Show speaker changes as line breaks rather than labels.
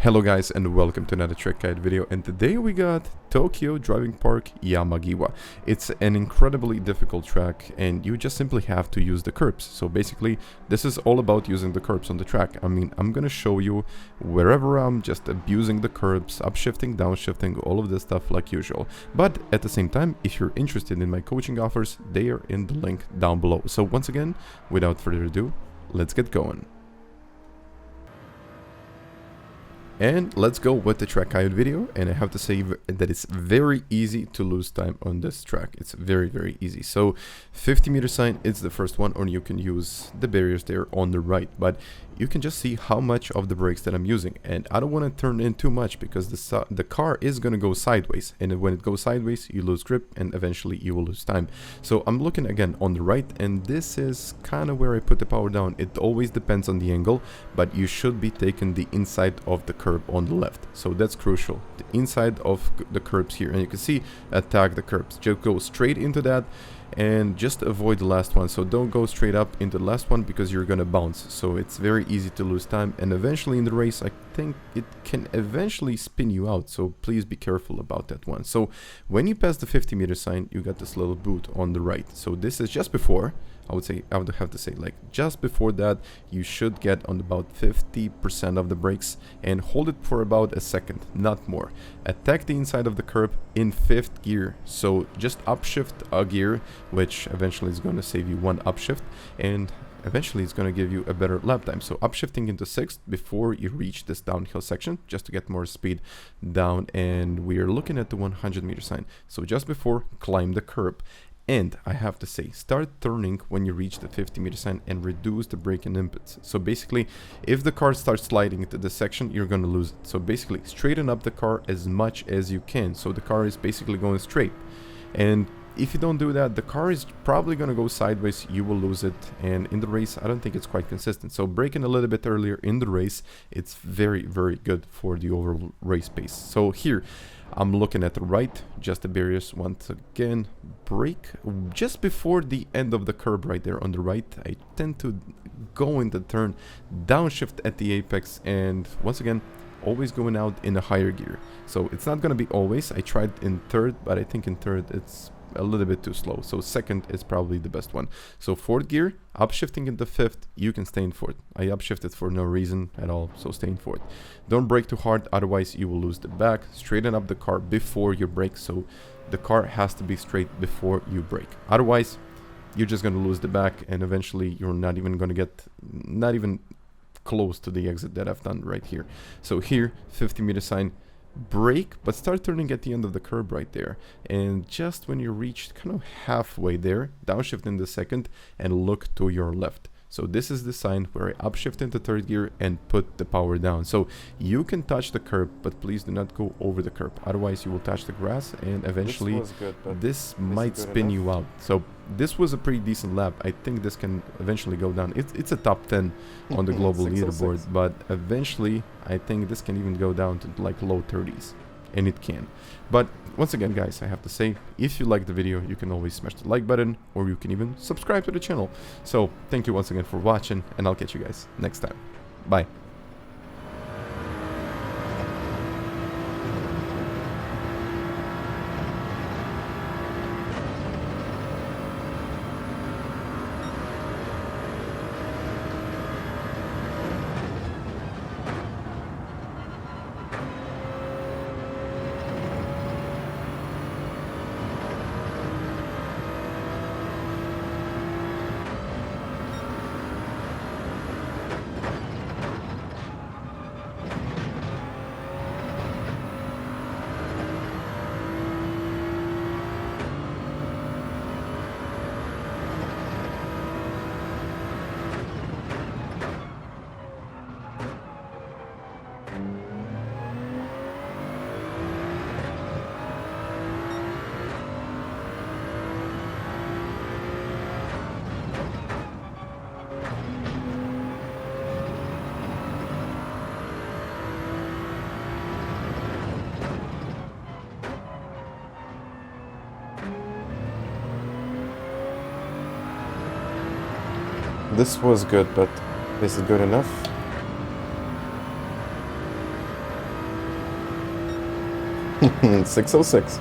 Hello guys and welcome to another track guide video, and today we got Tokyo Driving Park Yamagiwa. It's an incredibly difficult track and you just simply have to use the curbs. So basically this is all about using the curbs on the track. I mean, I'm gonna show you wherever I'm just abusing the curbs, upshifting, downshifting, all of this stuff like usual. But at the same time, if you're interested in my coaching offers, they are in the link down below. So once again, without further ado, let's get going. And let's go with the track guide video, and I have to say that it's very easy to lose time on this track. It's very easy. So 50-meter sign is the first one, or you can use the barriers there on the right, but you can just see how much of the brakes that I'm using, and I don't want to turn in too much because the car is going to go sideways, and when it goes sideways you lose grip and eventually you will lose time. So I'm looking again on the right, and this is kind of where I put the power down. It always depends on the angle, but you should be taking the inside of the curb on the left. So that's crucial, the inside of the curbs here, and you can see attack the curbs, just go straight into that and just avoid the last one. So don't go straight up into the last one because you're gonna bounce. So it's very easy to lose time, and eventually in the race I think it can eventually spin you out, so please be careful about that one. So when you pass the 50-meter sign, you got this little boot on the right. So this is just before, I would have to say like just before that, you should get on about 50% of the brakes and hold it for about a second, not more. Attack the inside of the curb in 5th gear. So just upshift a gear, which eventually is going to save you one upshift, and eventually it's going to give you a better lap time. So upshifting into 6th before you reach this downhill section, just to get more speed down, and we are looking at the 100-meter sign. So just before, climb the curb. And I have to say, start turning when you reach the 50-meter sign and reduce the braking inputs. So basically, if the car starts sliding into this section, you're going to lose it. So basically, straighten up the car as much as you can. So the car is basically going straight. And if you don't do that, the car is probably going to go sideways, you will lose it, and in the race I don't think it's quite consistent. So braking a little bit earlier in the race, it's very good for the overall race pace. So here I'm looking at the right, just the barriers once again, brake just before the end of the curb right there on the right. I tend to go in the turn, downshift at the apex, and once again always going out in a higher gear. So it's not going to be always, I tried in 3rd, but I think in 3rd it's a little bit too slow. So 2nd is probably the best one. So 4th gear, upshifting into 5th, you can stay in 4th. I upshifted for no reason at all, so stay in 4th. Don't brake too hard, otherwise you will lose the back. Straighten up the car before you brake, so the car has to be straight before you brake. Otherwise, you're just going to lose the back, and eventually you're not even going to get, not even close to the exit that I've done right here. So here, 50-meter sign, brake, but start turning at the end of the curb right there, and just when you reach kind of halfway there, downshift in the 2nd and look to your left. So this is the sign where I upshift into 3rd gear and put the power down. So you can touch the curb, but please do not go over the curb, otherwise you will touch the grass and eventually this might spin you out. So this was a pretty decent lap. I think this can eventually go down. It's a top 10 on the global leaderboard, but eventually I think this can even go down to like low 30s, and it can. But once again guys, I have to say, if you like the video, you can always smash the like button, or you can even subscribe to the channel. So thank you once again for watching, and I'll catch you guys next time. Bye. This was good, but this is good enough.
606.